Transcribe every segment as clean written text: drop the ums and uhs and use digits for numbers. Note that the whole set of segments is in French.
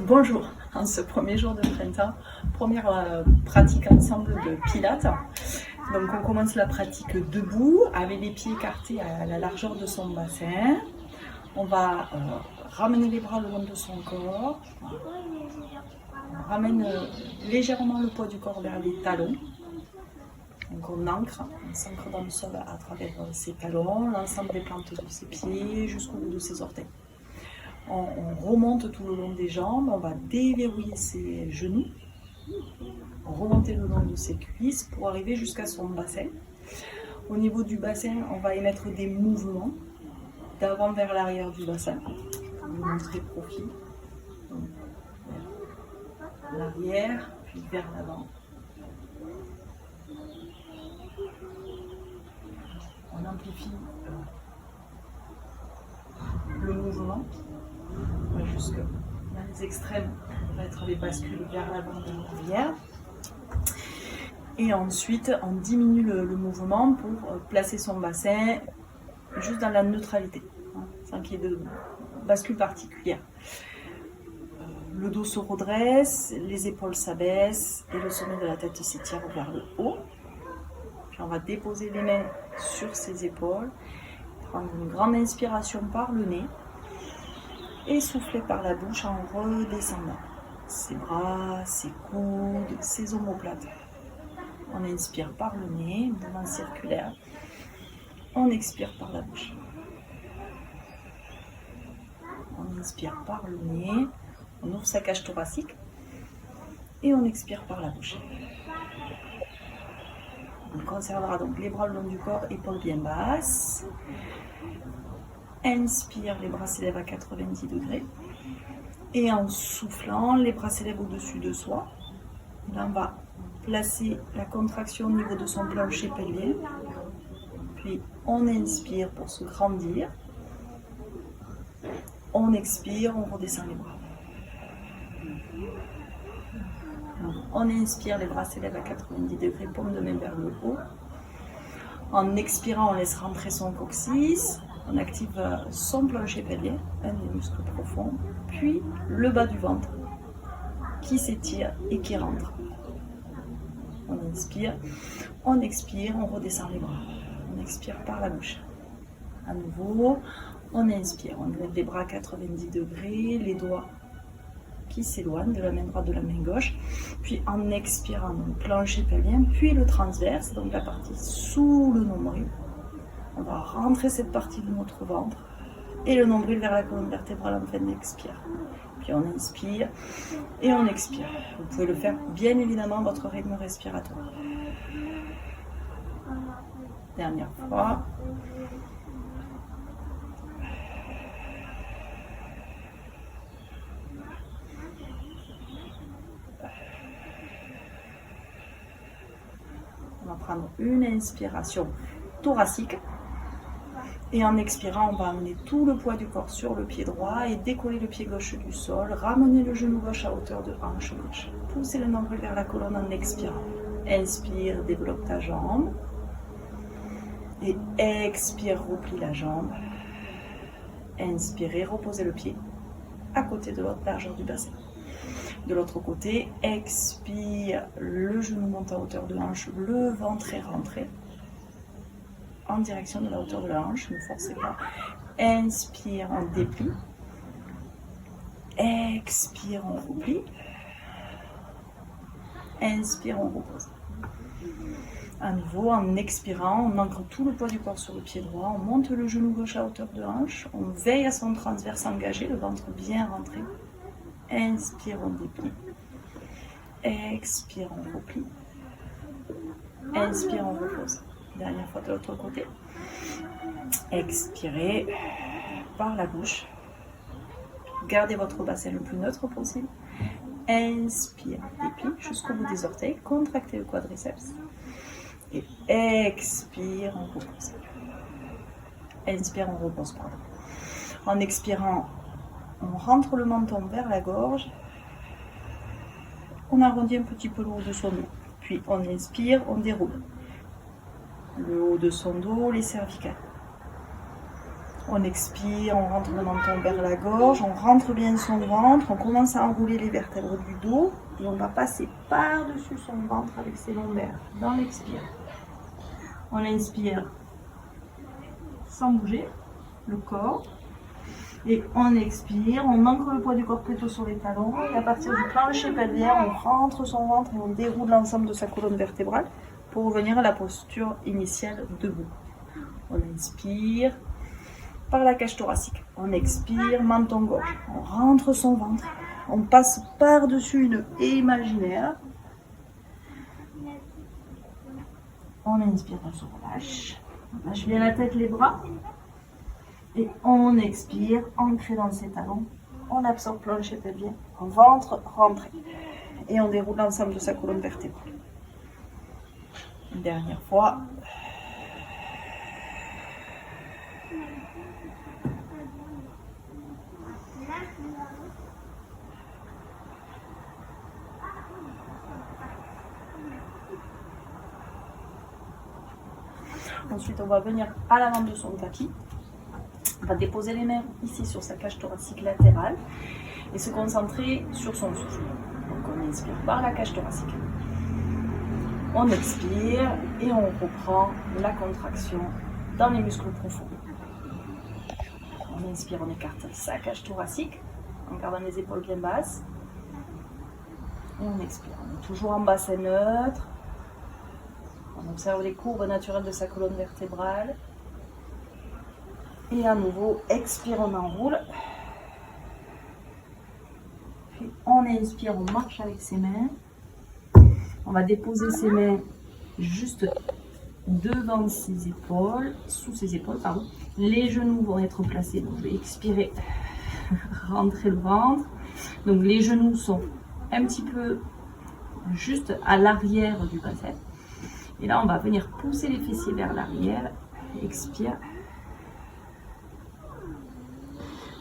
Bonjour, en ce premier jour de printemps, première pratique ensemble de pilates. Donc on commence la pratique debout avec les pieds écartés à la largeur de son bassin. On va ramener les bras le long de son corps. On ramène légèrement le poids du corps vers les talons. Donc on s'ancre dans le sol à travers ses talons, l'ensemble des plantes de ses pieds jusqu'au bout de ses orteils. On remonte tout le long des jambes, on va déverrouiller ses genoux, remonter le long de ses cuisses pour arriver jusqu'à son bassin. Au niveau du bassin, on va émettre des mouvements d'avant vers l'arrière du bassin. Je vais vous montrer le profil. Vers l'arrière, puis vers l'avant. On amplifie le mouvement. Jusque dans les extrêmes, on va être les bascules vers l'avant, vers l'arrière. Et ensuite, on diminue le mouvement pour placer son bassin juste dans la neutralité, sans qu'il y ait de bascule particulière. Le dos se redresse, les épaules s'abaissent et le sommet de la tête s'étire vers le haut. Puis on va déposer les mains sur ses épaules, prendre une grande inspiration par le nez. Et souffler par la bouche en redescendant ses bras, ses coudes, ses omoplates. On inspire par le nez, mouvement circulaire. On expire par la bouche. On inspire par le nez, on ouvre sa cage thoracique et on expire par la bouche. On conservera donc les bras le long du corps, épaules bien basses. Inspire, les bras s'élèvent à 90 degrés. Et en soufflant, les bras s'élèvent au-dessus de soi. Là, on va placer la contraction au niveau de son plancher pelvien. Puis, on inspire pour se grandir. On expire, on redescend les bras. On inspire, les bras s'élèvent à 90 degrés, paume de main vers le haut. En expirant, on laisse rentrer son coccyx. On active son plancher pelvien, un des muscles profonds, puis le bas du ventre qui s'étire et qui rentre. On inspire, on expire, on redescend les bras. On expire par la bouche. À nouveau, on inspire, on lève les bras à 90 degrés, les doigts qui s'éloignent de la main droite de la main gauche. Puis en expirant, donc plancher pelvien, puis le transverse, donc la partie sous le nombril. On va rentrer cette partie de notre ventre et le nombril vers la colonne vertébrale en fin d'expire. Puis on inspire et on expire. Vous pouvez le faire bien évidemment à votre rythme respiratoire. Dernière fois. On va prendre une inspiration thoracique. Et en expirant, on va amener tout le poids du corps sur le pied droit et décoller le pied gauche du sol. Ramener le genou gauche à hauteur de hanche gauche. Poussez le nombril vers la colonne en expirant. Inspire, développe ta jambe. Et expire, replie la jambe. Inspirez, reposez le pied à côté de l'autre largeur du bassin. De l'autre côté, expire, le genou monte à hauteur de hanche, le ventre est rentré en direction de la hauteur de la hanche, ne forcez pas. Inspire, on déplie. Expire, on replie. Inspire, on repose. À nouveau, en expirant, on ancre tout le poids du corps sur le pied droit, on monte le genou gauche à hauteur de hanche, on veille à son transverse engagé, le ventre bien rentré. Inspire, on déplie. Expire, on replie. Inspire, on repose. Dernière fois de l'autre côté. Expirez par la bouche. Gardez votre bassin le plus neutre possible. Inspire, déplie jusqu'au bout des orteils. Contractez le quadriceps. Et expire, on repose. Inspire, on repose, pardon. En expirant, on rentre le menton vers la gorge. On arrondit un petit peu le haut de son dos. Puis on inspire, on déroule. Le haut de son dos, les cervicales. On expire, on rentre le menton vers la gorge, on rentre bien son ventre, on commence à enrouler les vertèbres du dos et on va passer par-dessus son ventre avec ses lombaires dans l'expire. On inspire sans bouger le corps et on expire, on ancre le poids du corps plutôt sur les talons et à partir du plancher pelvien, on rentre son ventre et on déroule l'ensemble de sa colonne vertébrale pour revenir à la posture initiale debout. On inspire par la cage thoracique. On expire, menton gauche. On rentre son ventre. On passe par-dessus une haie imaginaire. On inspire, on se relâche. On lâche bien la tête, les bras. Et on expire, ancré dans ses talons. On absorbe plancher pelvien. On ventre, rentré. Et on déroule l'ensemble de sa colonne vertébrale. Une dernière fois. Ensuite, on va venir à l'avant de son tapis. On va déposer les mains ici sur sa cage thoracique latérale et se concentrer sur son souffle. Donc, on inspire par la cage thoracique. On expire et on reprend la contraction dans les muscles profonds. On inspire, on écarte sa cage thoracique en gardant les épaules bien basses. Et on expire. On est toujours en bassin neutre. On observe les courbes naturelles de sa colonne vertébrale. Et à nouveau, expire, on enroule. Puis on inspire, on marche avec ses mains. On va déposer ses mains juste devant ses épaules, sous ses épaules, pardon. Les genoux vont être placés, donc je vais expirer, rentrer le ventre. Donc les genoux sont un petit peu juste à l'arrière du bassin. Et là, on va venir pousser les fessiers vers l'arrière. Expire.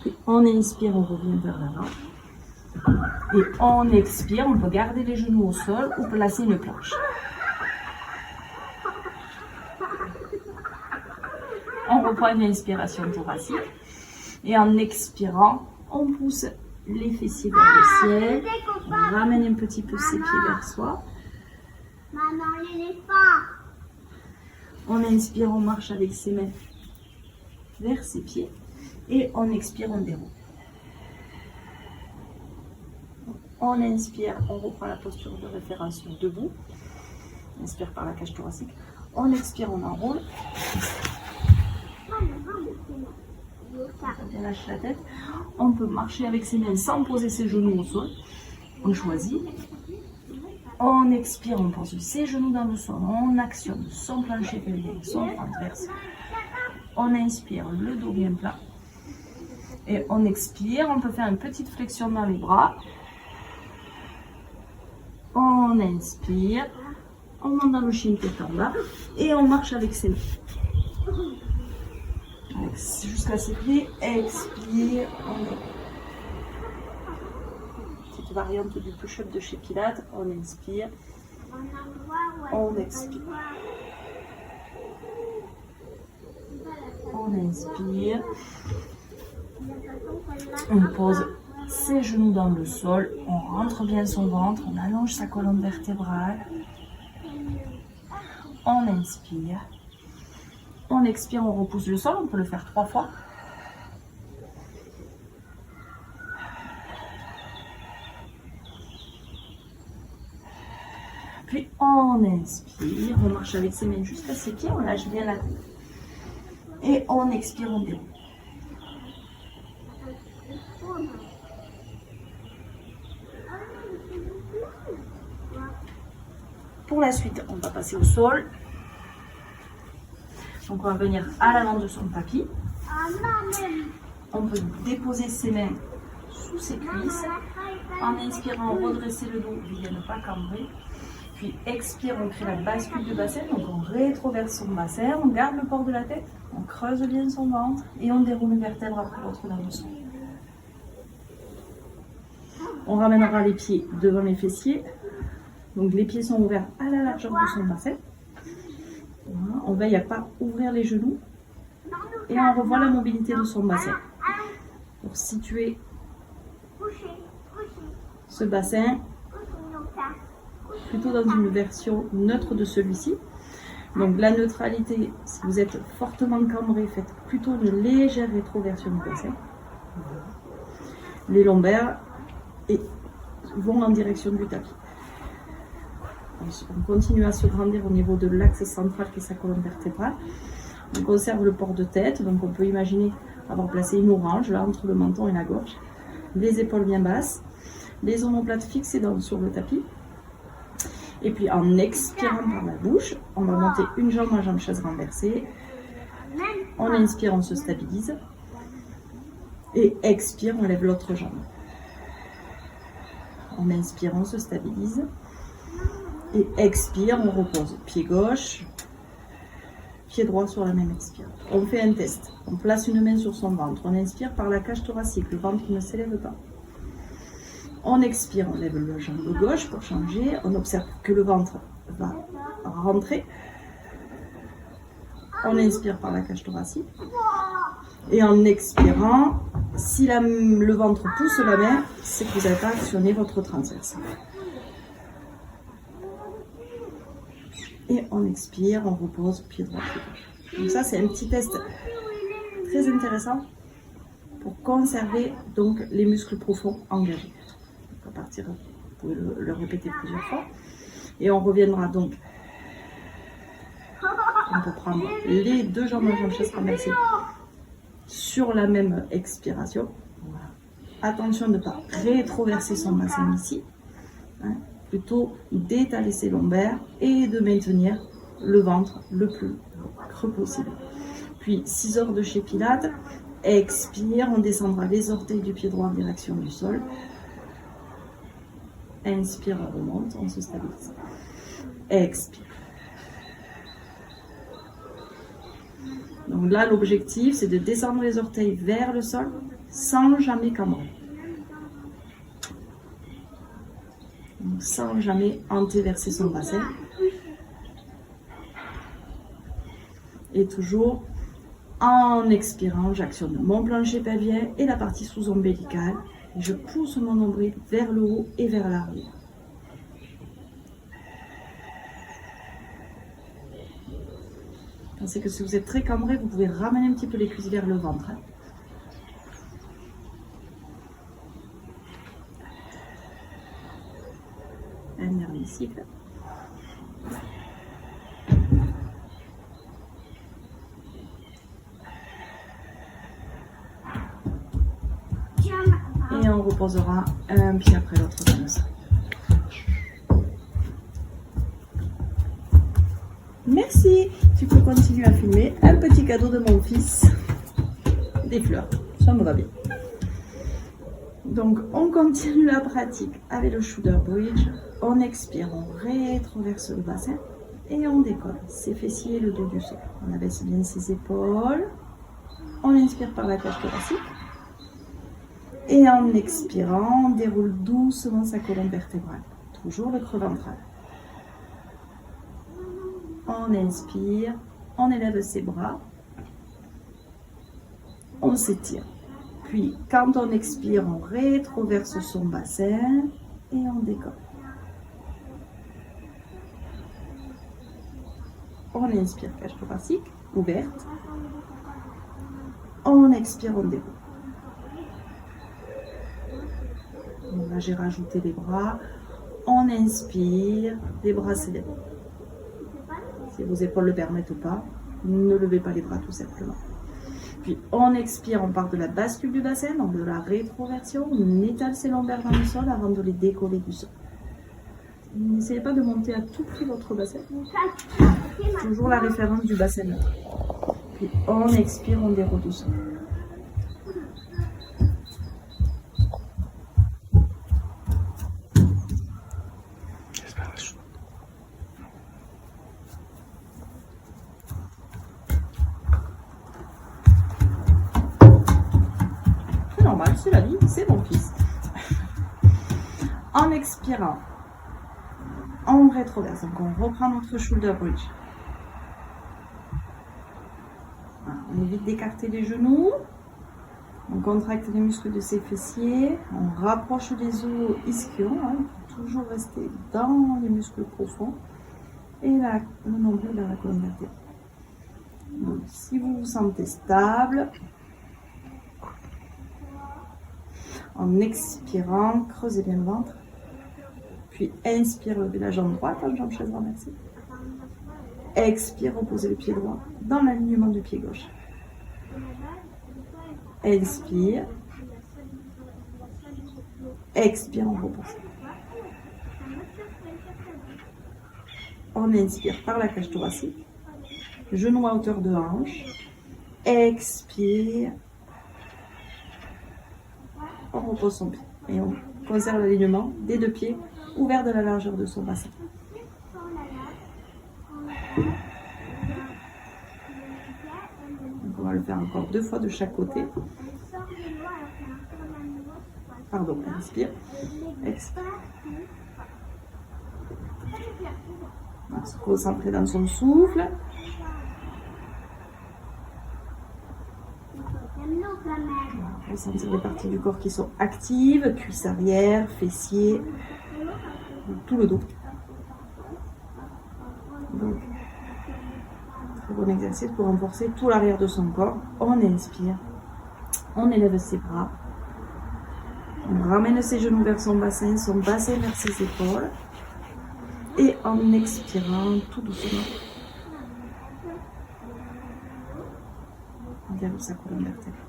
Puis on inspire, on revient vers l'avant. Et on expire, on peut garder les genoux au sol ou placer une planche. On reprend une inspiration thoracique. Et en expirant, on pousse les fessiers vers le ciel. On ramène un petit peu ses pieds vers soi. Maman, l'éléphant. On inspire, on marche avec ses mains vers ses pieds. Et on expire, on déroule. On inspire, on reprend la posture de référence debout. On inspire par la cage thoracique. On expire, on enroule. On lâche la tête. On peut marcher avec ses mains sans poser ses genoux au sol. On choisit. On expire, on pose ses genoux dans le sol. On actionne son plancher pelvien, son transverse. On inspire, le dos bien plat. Et on expire, on peut faire une petite flexion dans les bras. On inspire, on monte dans le chien tête en bas et on marche avec ses mains. Jusqu'à ses pieds, expire, on déroule. Petite variante du push-up de chez Pilates, on inspire, on expire. On inspire. On pose ses genoux dans le sol, on rentre bien son ventre, on allonge sa colonne vertébrale. On inspire. On expire, on repousse le sol, on peut le faire 3 fois. Puis on inspire, on marche avec ses mains jusqu'à ses pieds, on lâche bien la tête. Et on expire, on déroule. Pour la suite, on va passer au sol. Donc on va venir à l'avant de son tapis. On peut déposer ses mains sous ses cuisses. En inspirant, redresser le dos, via ne pas cambrer. Puis expire, on crée la bascule du bassin. Donc on rétroverse son bassin, on garde le port de la tête, on creuse bien son ventre et on déroule une vertèbre après l'autre dans le sol. On ramènera les pieds devant les fessiers. Donc les pieds sont ouverts à la largeur de son bassin. Voilà. On veille à ne pas ouvrir les genoux. Et on revoit la mobilité de son bassin. Pour situer ce bassin plutôt dans une version neutre de celui-ci. Donc la neutralité, si vous êtes fortement cambré, faites plutôt une légère rétroversion du bassin. Les lombaires vont en direction du tapis. On continue à se grandir au niveau de l'axe central qui est sa colonne vertébrale. On conserve le port de tête, donc on peut imaginer avoir placé une orange là entre le menton et la gorge. Les épaules bien basses, les omoplates fixées sur le tapis. Et puis en expirant par la bouche, on va monter une jambe en jambe chaise renversée. On inspire, on se stabilise. Et expire, on lève l'autre jambe. On inspire, on se stabilise. Et expire, on repose. Pied gauche, pied droit sur la même expire. On fait un test. On place une main sur son ventre. On inspire par la cage thoracique. Le ventre ne s'élève pas. On expire, on lève la jambe gauche pour changer. On observe que le ventre va rentrer. On inspire par la cage thoracique. Et en expirant, si le ventre pousse la main, c'est que vous n'avez pas actionné votre transverse. Et on expire, on repose, pied droit, pied gauche. Donc ça, c'est un petit test très intéressant pour conserver donc les muscles profonds engagés. Donc à partir, vous pouvez le répéter plusieurs fois. Et on reviendra donc. On peut prendre les deux jambes en jambe chaise renversée sur la même expiration. Voilà. Attention de ne pas rétroverser son bassin ici. Hein. Plutôt d'étaler ses lombaires et de maintenir le ventre le plus creux possible. Puis 6 heures de chez Pilates. Expire, on descendra les orteils du pied droit en direction du sol. Inspire, on remonte, on se stabilise. Expire. Donc là, l'objectif, c'est de descendre les orteils vers le sol sans jamais cambrer. Donc, sans jamais antéverser son bassin. Et toujours en expirant, j'actionne mon plancher pelvien et la partie sous-ombilicale. Et je pousse mon nombril vers le haut et vers l'arrière. Pensez que si vous êtes très cambré, vous pouvez ramener un petit peu les cuisses vers le ventre. Un dernier cycle. Et on reposera un pied après l'autre comme ça. Merci. Tu peux continuer à filmer. Un petit cadeau de mon fils. Des fleurs. Ça me va bien. Donc, on continue la pratique avec le shoulder bridge. On expire, on rétroverse le bassin et on décolle ses fessiers et le dos du sol. On abaisse bien ses épaules. On inspire par la cage thoracique. Et en expirant, on déroule doucement sa colonne vertébrale. Toujours le creux ventral. On inspire, on élève ses bras. On s'étire. Puis, quand on expire, on rétroverse son bassin et on décolle. On inspire, cage thoracique, ouverte. On expire, on déroule. Là, j'ai rajouté les bras. On inspire, les bras s'élèvent. Si vos épaules ne le permettent pas, ne levez pas les bras tout simplement. Puis on expire, on part de la bascule du bassin, donc de la rétroversion. On étale ses lombaires dans le sol avant de les décoller du sol. N'essayez pas de monter à tout prix votre bassin. Toujours la référence du bassin neutre. Puis on expire, on déroule doucement. C'est la vie, c'est mon fils. En expirant, on rétroverse. Donc on reprend notre shoulder bridge. Voilà, on évite d'écarter les genoux. On contracte les muscles de ses fessiers. On rapproche les os ischions. Hein, pour toujours rester dans les muscles profonds. Et là, le nombril vers la colonne vertébrale. Donc, si vous vous sentez stable, en expirant, creusez bien le ventre. Puis inspire, levez la jambe droite, la jambe chaise renversée. Expire, reposez le pied droit dans l'alignement du pied gauche. Inspire. Expire, on repose. On inspire par la cage thoracique. Genou à hauteur de hanche. Expire. On repose son pied. Et on conserve l'alignement des deux pieds ouverts de la largeur de son bassin. Donc on va le faire encore 2 fois de chaque côté. Pardon, inspire. Expire. On va se concentrer dans son souffle. Ressentir les parties du corps qui sont actives, cuisses arrière, fessiers, tout le dos. Donc, très bon exercice pour renforcer tout l'arrière de son corps. On inspire, on élève ses bras, on ramène ses genoux vers son bassin vers ses épaules. Et en expirant tout doucement, on déroule sa colonne vertébrale.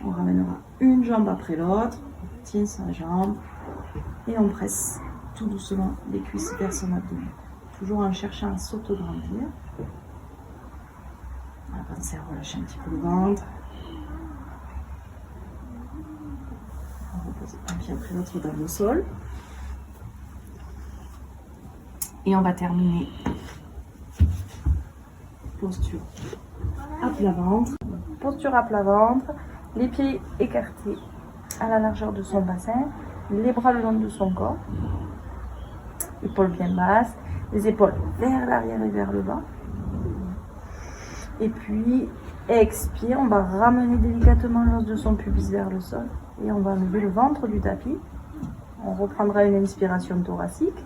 On ramènera une jambe après l'autre, on tient sa jambe et on presse tout doucement les cuisses vers son abdomen. Toujours en cherchant à s'autograndir. On va penser à relâcher un petit peu le ventre. On repose un pied après l'autre dans le sol. Et on va terminer. Posture à plat ventre. Posture à plat ventre. Les pieds écartés à la largeur de son bassin. Les bras le long de son corps. Épaules bien basses. Les épaules vers l'arrière et vers le bas. Et puis, expire. On va ramener délicatement l'os de son pubis vers le sol. Et on va lever le ventre du tapis. On reprendra une inspiration thoracique.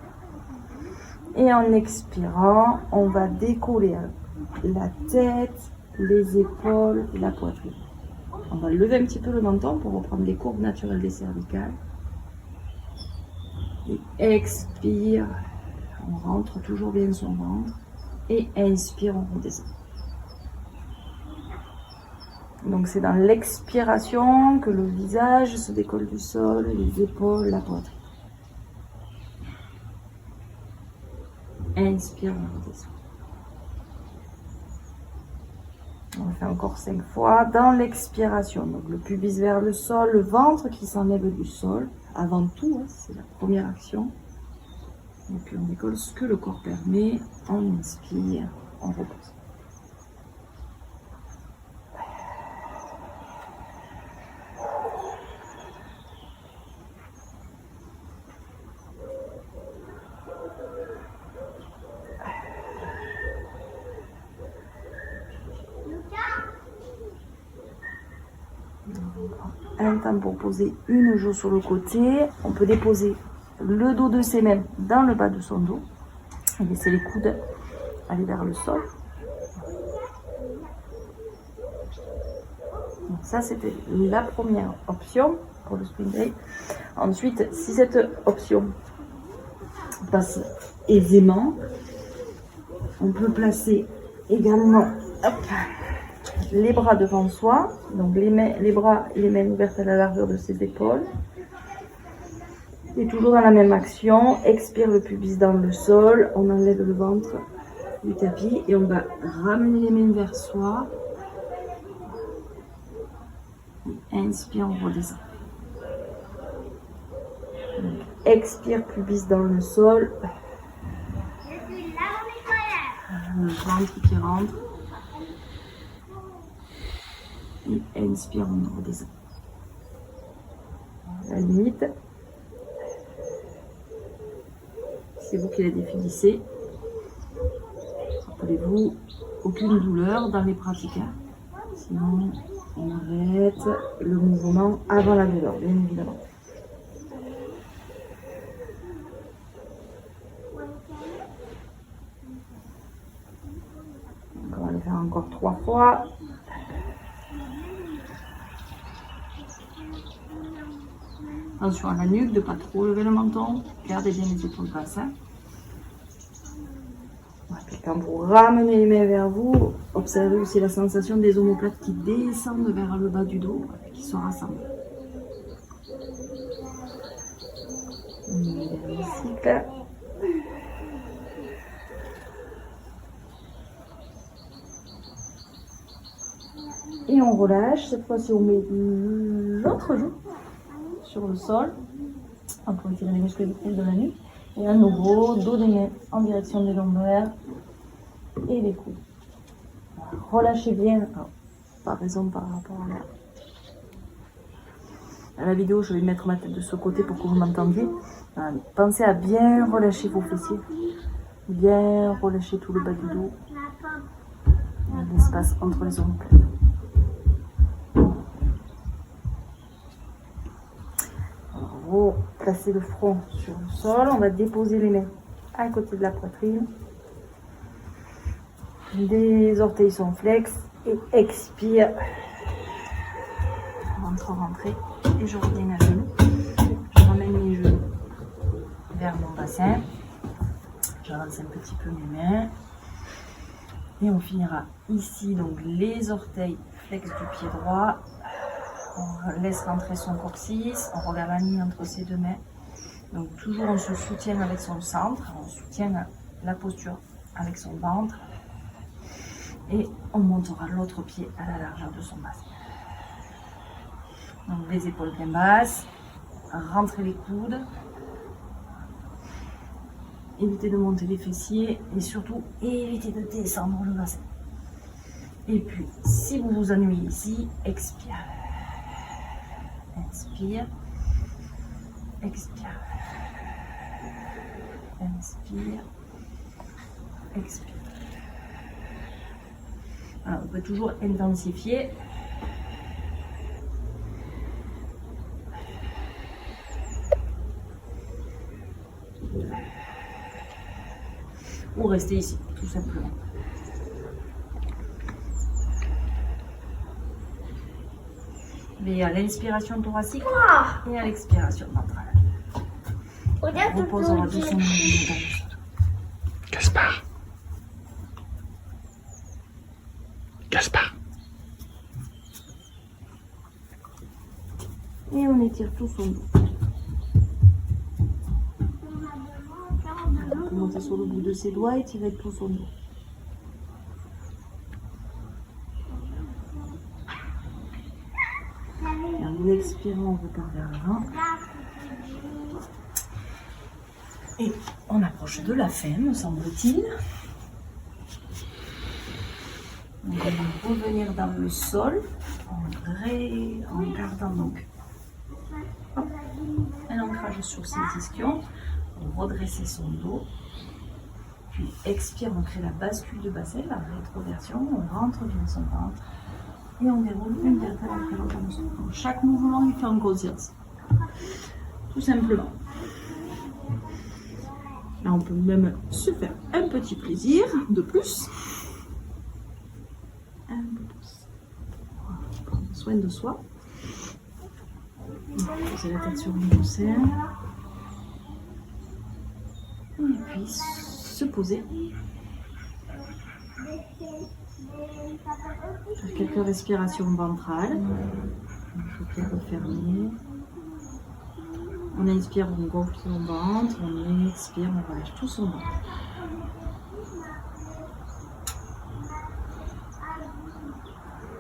Et en expirant, on va décoller la tête, les épaules et la poitrine. On va lever un petit peu le menton pour reprendre les courbes naturelles des cervicales. Et expire, on rentre toujours bien son ventre. Et inspire, on redescend. Donc c'est dans l'expiration que le visage se décolle du sol, les épaules, la poitrine. Inspire, on redescend. On fait encore 5 fois dans l'expiration. Donc le pubis vers le sol, le ventre qui s'enlève du sol. Avant tout, hein, c'est la première action. Et puis on décolle ce que le corps permet. On inspire, on repose. Un temps pour poser une joue sur le côté. On peut déposer le dos de ses mains dans le bas de son dos et laisser les coudes aller vers le sol. Donc ça, c'était la première option pour le spring day. Ensuite, si cette option passe aisément, on peut placer également les bras devant soi, donc les bras et les mains ouvertes à la largeur de ses épaules. Et toujours dans la même action, expire le pubis dans le sol, on enlève le ventre du tapis et on va ramener les mains vers soi. Et inspire, on redescend. Donc, expire, pubis dans le sol. Le ventre qui rentre. Et inspire, on redescend. À la limite, c'est vous qui la définissez. Rappelez-vous aucune douleur dans les pratiques. Hein. Sinon, on arrête le mouvement avant la douleur, bien évidemment. Donc, on va le faire encore 3 fois. Attention à la nuque, de ne pas trop lever le menton. Gardez bien les épaules basses. Hein. Et quand vous ramenez les mains vers vous, observez aussi la sensation des omoplates qui descendent vers le bas du dos et qui se rassemblent. Dernier cycle. Et on relâche. Cette fois-ci, on met l'autre joue sur le sol. On peut étirer les muscles de la nuque. Et à nouveau, dos des mains en direction des lombaires et les coudes. Relâchez bien, par raison par rapport à l'air. À la vidéo, je vais mettre ma tête de ce côté pour que vous m'entendiez. Pensez à bien relâcher vos fessiers, bien relâcher tout le bas du dos, l'espace entre les omoplates. Placez le front sur le sol, on va déposer les mains à côté de la poitrine. Les orteils sont flex et expire. Rentrez et je reviens à genoux. Je ramène mes genoux vers mon bassin. J'avance un petit peu mes mains. Et on finira ici, donc les orteils flex du pied droit. On laisse rentrer son coccyx, on regarde la ligne entre ses deux mains. Donc toujours on se soutient avec son centre, on soutient la posture avec son ventre. Et on montera l'autre pied à la largeur de son bassin. Donc les épaules bien basses, rentrez les coudes. Évitez de monter les fessiers et surtout évitez de descendre le bassin. Et puis si vous vous ennuyez ici, expire. Inspire, expire, inspire, expire. Alors, on peut toujours intensifier. Ou rester ici, tout simplement. Mais à l'inspiration thoracique et à l'expiration ventrale. On reposera doucement le sol. Gaspard. Gaspard. Et on étire tout son dos. On peut monter sur le bout de ses doigts et tirer tout son dos. Et en expirant, on repart vers l'avant. Et on approche de la fin, me semble-t-il. On va revenir dans le sol en gardant donc un ancrage sur ses ischions. On redresse son dos. Puis expire, on crée la bascule de bassin, la rétroversion. On rentre bien son ventre. Et on déroule une vertèbre après l'autre. Donc chaque mouvement, il fait en conscience. Tout simplement. Là, on peut même se faire un petit plaisir de plus. Un peu plus. Voilà, prendre soin de soi. Poser la tête sur le bassin. Et puis se poser. Faire quelques respirations ventrales. Paupières refermées. On inspire, on gonfle son ventre. On expire, on relâche tout son ventre.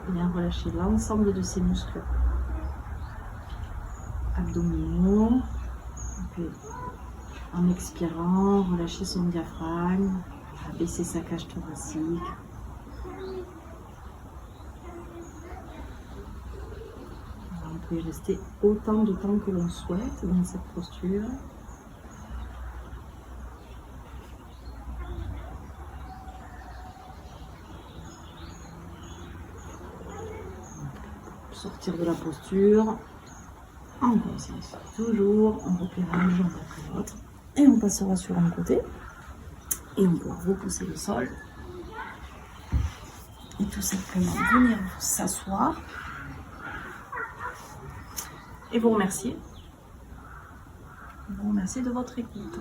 Bien relâcher l'ensemble de ses muscles abdominaux. Et puis, en expirant, relâcher son diaphragme, abaisser sa cage thoracique. On peut y rester autant de temps que l'on souhaite dans cette posture. sortir de la posture. En conscience, toujours, on repliera une jambe après l'autre. Et on passera sur un côté. Et on peut repousser le sol. Et tout simplement venir s'asseoir. Et vous remercier. Vous remercier de votre écoute.